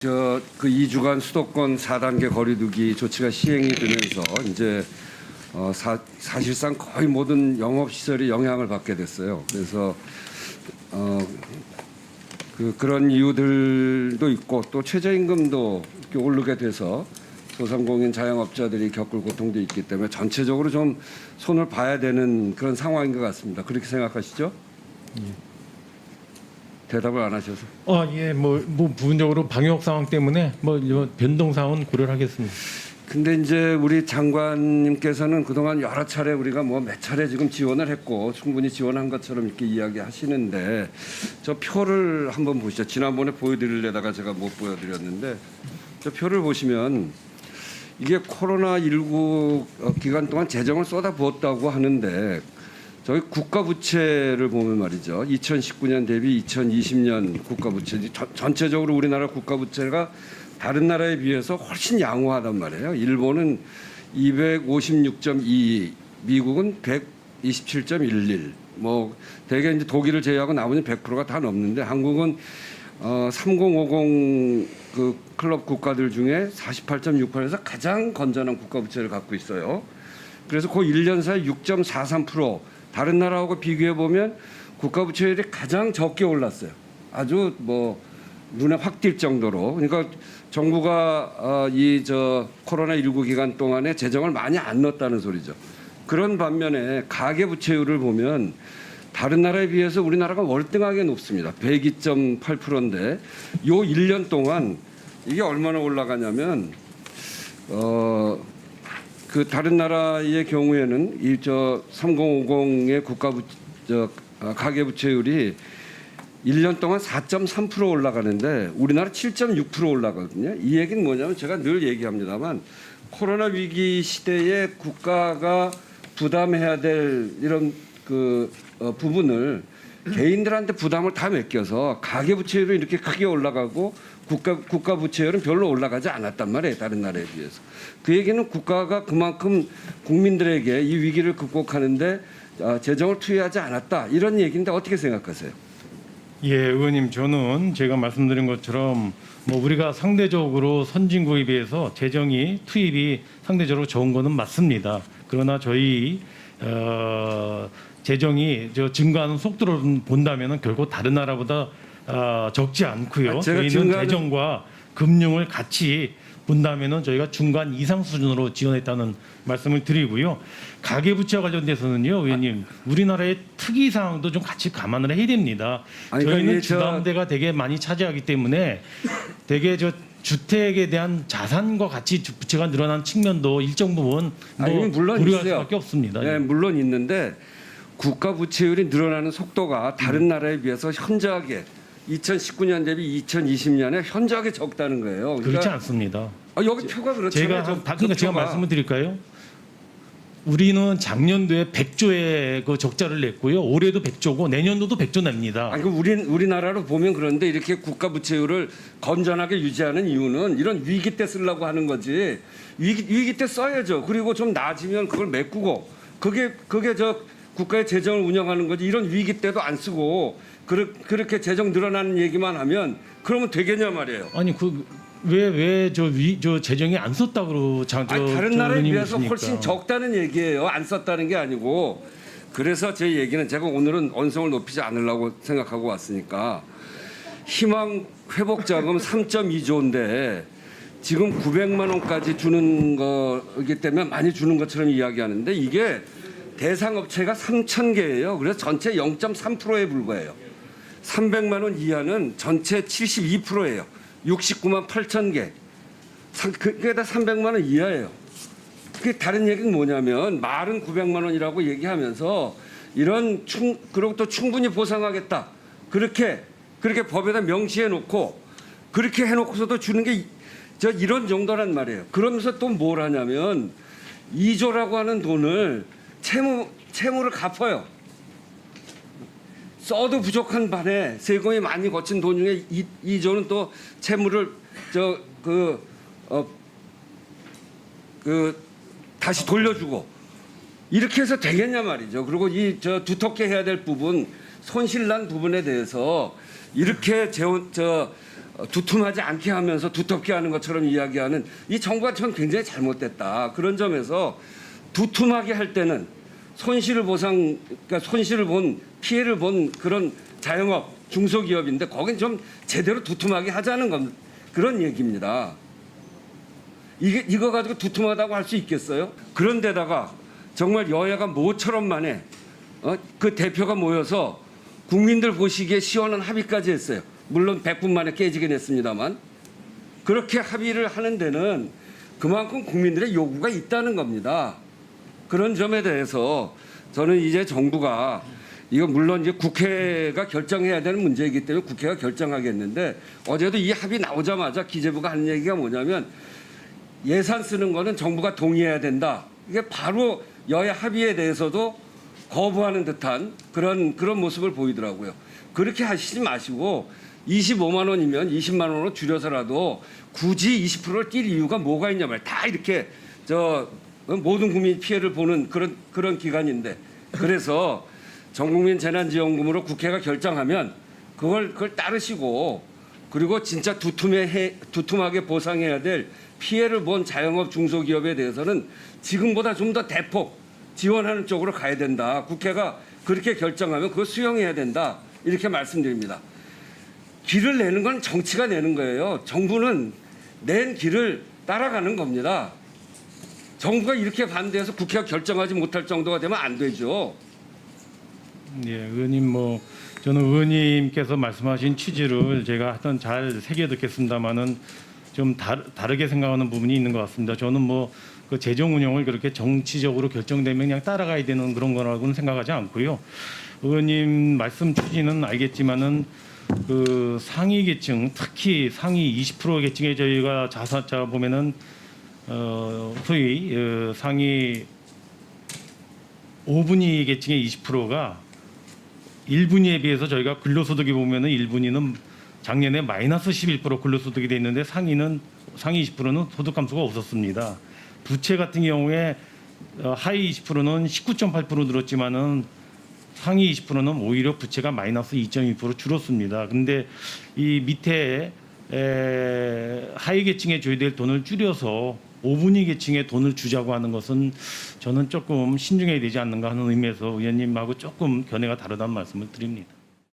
그 2주간 수도권 4단계 거리두기 조치가 시행이 되면서 이제 사실상 거의 모든 영업 시설이 영향을 받게 됐어요. 그래서 그런 이유들도 있고 또 최저임금도 이렇게 오르게 돼서 소상공인 자영업자들이 겪을 고통도 있기 때문에 전체적으로 좀 손을 봐야 되는 그런 상황인 것 같습니다. 그렇게 생각하시죠? 예. 대답을 안 하셔서. 예, 뭐 부분적으로 방역 상황 때문에 변동 사항은 고려를 하겠습니다. 근데 이제 우리 장관님께서는 그동안 여러 차례 우리가 몇 차례 지금 지원을 했고 충분히 지원한 것처럼 이렇게 이야기하시는데 저 표를 한번 보시죠. 지난번에 보여드리려다가 제가 못 보여드렸는데 저 표를 보시면 이게 코로나19 기간 동안 재정을 쏟아부었다고 하는데 저희 국가 부채를 보면 말이죠. 2019년 대비 2020년 국가 부채 전체적으로 우리나라 국가 부채가 다른 나라에 비해서 훨씬 양호하단 말이에요. 일본은 256.22, 미국은 127.11. 대개 이제 독일을 제외하고 나머지 100%가 다 넘는데 한국은 3050 그 클럽 국가들 중에 48.68에서 가장 건전한 국가 부채를 갖고 있어요. 그래서 그 1년 사이 6.43%. 다른 나라하고 비교해 보면 국가 부채율이 가장 적게 올랐어요. 아주 눈에 확 띌 정도로. 그러니까 정부가 코로나19 기간 동안에 재정을 많이 안 넣었다는 소리죠. 그런 반면에 가계 부채율을 보면 다른 나라에 비해서 우리나라가 월등하게 높습니다. 102.8%인데 요 1년 동안 이게 얼마나 올라가냐면 그 다른 나라의 경우에는 3050의 가계 부채율이 1년 동안 4.3% 올라가는데 우리나라 7.6% 올라가거든요. 이 얘기는 뭐냐면 제가 늘 얘기합니다만 코로나 위기 시대에 국가가 부담해야 될 이런 부분을 개인들한테 부담을 다 맡겨서 가계 부채율이 이렇게 크게 올라가고 국가 부채율은 별로 올라가지 않았단 말이에요. 다른 나라에 비해서. 그 얘기는 국가가 그만큼 국민들에게 이 위기를 극복하는데 재정을 투여하지 않았다. 이런 얘기인데 어떻게 생각하세요? 예, 의원님, 저는 제가 말씀드린 것처럼 우리가 상대적으로 선진국에 비해서 재정이 투입이 상대적으로 적은 것은 맞습니다. 그러나 저희 재정이 증가하는 속도를 본다면 결국 다른 나라보다 적지 않고요. 저희는 재정과 금융을 같이 본다면은 저희가 중간 이상 수준으로 지원했다는 말씀을 드리고요. 가계부채와 관련돼서는요, 의원님, 우리나라의 특이 사항도 좀 같이 감안을 해야 됩니다. 저희는 주담대가 되게 많이 차지하기 때문에 되게 주택에 대한 자산과 같이 부채가 늘어난 측면도 일정 부분 물론 고려할 있어요. 수밖에 없습니다. 네, 물론 있는데 국가 부채율이 늘어나는 속도가 다른 나라에 비해서 현저하게 2019년 대비 2020년에 현저하게 적다는 거예요. 그러니까 그렇지 않습니다. 여기 표가 그렇잖아요. 그러니까 제가 말씀을 드릴까요? 우리는 작년도에 100조의 그 적자를 냈고요. 올해도 100조고 내년도도 100조 냅니다. 우리나라로 보면 그런데 이렇게 국가 부채율을 건전하게 유지하는 이유는 이런 위기 때 쓰려고 하는 거지. 위기 때 써야죠. 그리고 좀 나아지면 그걸 메꾸고 그게 국가의 재정을 운영하는 거지. 이런 위기 때도 안 쓰고 그렇게 재정 늘어나는 얘기만 하면 그러면 되겠냐 말이에요. 아니 왜 재정이 안 썼다고 다른 나라에 비해서 훨씬 적다는 얘기예요. 안 썼다는 게 아니고. 그래서 제 얘기는 제가 오늘은 언성을 높이지 않으려고 생각하고 왔으니까 희망 회복 자금 3.2조인데 지금 900만 원까지 주는 거기 때문에 많이 주는 것처럼 이야기하는데 이게 대상 업체가 3,000개예요. 그래서 전체 0.3%에 불과해요. 300만 원 이하는 전체 72%예요. 69만 8천 개. 그게 다 300만 원 이하예요. 그게 다른 얘기는 뭐냐면 말은 900만 원이라고 얘기하면서 그리고 또 충분히 보상하겠다. 그렇게 법에다 명시해 놓고 그렇게 해놓고서도 주는 게 이런 정도란 말이에요. 그러면서 또 뭘 하냐면 2조라고 하는 돈을 채무를 갚아요. 써도 부족한 반에 세금이 많이 거친 돈 중에 2조는 또 채무를 다시 돌려주고 이렇게 해서 되겠냐 말이죠. 그리고 두텁게 해야 될 부분 손실난 부분에 대해서 이렇게 두툼하지 않게 하면서 두텁게 하는 것처럼 이야기하는 이 정부가 전 굉장히 잘못됐다. 그런 점에서 두툼하게 할 때는 그러니까 손실을 본 피해를 본 그런 자영업 중소기업인데 거긴 좀 제대로 두툼하게 하자는 건 그런 얘기입니다. 이거 가지고 두툼하다고 할 수 있겠어요? 그런데다가 정말 여야가 모처럼 만에 그 대표가 모여서 국민들 보시기에 시원한 합의까지 했어요. 물론 100분 만에 깨지긴 했습니다만 그렇게 합의를 하는 데는 그만큼 국민들의 요구가 있다는 겁니다. 그런 점에 대해서 저는 이제 정부가 이거 물론 이제 국회가 결정해야 되는 문제이기 때문에 국회가 결정하겠는데 어제도 이 합의 나오자마자 기재부가 하는 얘기가 뭐냐면 예산 쓰는 거는 정부가 동의해야 된다. 이게 바로 여야 합의에 대해서도 거부하는 듯한 그런 모습을 보이더라고요. 그렇게 하시지 마시고 25만 원이면 20만 원으로 줄여서라도 굳이 20%를 뛸 이유가 뭐가 있냐 말이에요. 다 이렇게 모든 국민이 피해를 보는 그런 기간인데 그래서 전국민 재난지원금으로 국회가 결정하면 그걸 따르시고 그리고 진짜 두툼하게 보상해야 될 피해를 본 자영업 중소기업에 대해서는 지금보다 좀 더 대폭 지원하는 쪽으로 가야 된다. 국회가 그렇게 결정하면 그거 수용해야 된다. 이렇게 말씀드립니다. 길을 내는 건 정치가 내는 거예요. 정부는 낸 길을 따라가는 겁니다. 정부가 이렇게 반대해서 국회가 결정하지 못할 정도가 되면 안 되죠. 예, 의원님 저는 의원님께서 말씀하신 취지를 제가 하여튼 잘 새겨 듣겠습니다만은 좀 다르게 생각하는 부분이 있는 것 같습니다. 저는 그 재정 운영을 그렇게 정치적으로 결정되면 그냥 따라가야 되는 그런 거라고는 생각하지 않고요. 의원님 말씀 취지는 알겠지만은 그 상위 계층, 특히 상위 20% 계층에 저희가 자사자 보면은 소위 상위 5분위 계층의 20%가 1분위에 비해서 저희가 근로소득이 보면은 1분위는 작년에 마이너스 11% 근로소득이 돼 있는데 상위 20%는 소득 감소가 없었습니다. 부채 같은 경우에 하위 20%는 19.8% 늘었지만은 상위 20%는 오히려 부채가 마이너스 2.2% 줄었습니다. 근데 이 밑에 하위 계층에 줘야 될 돈을 줄여서 5분위 계층에 돈을 주자고 하는 것은 저는 조금 신중해야 되지 않는가 하는 의미에서 의원님하고 조금 견해가 다르다는 말씀을 드립니다.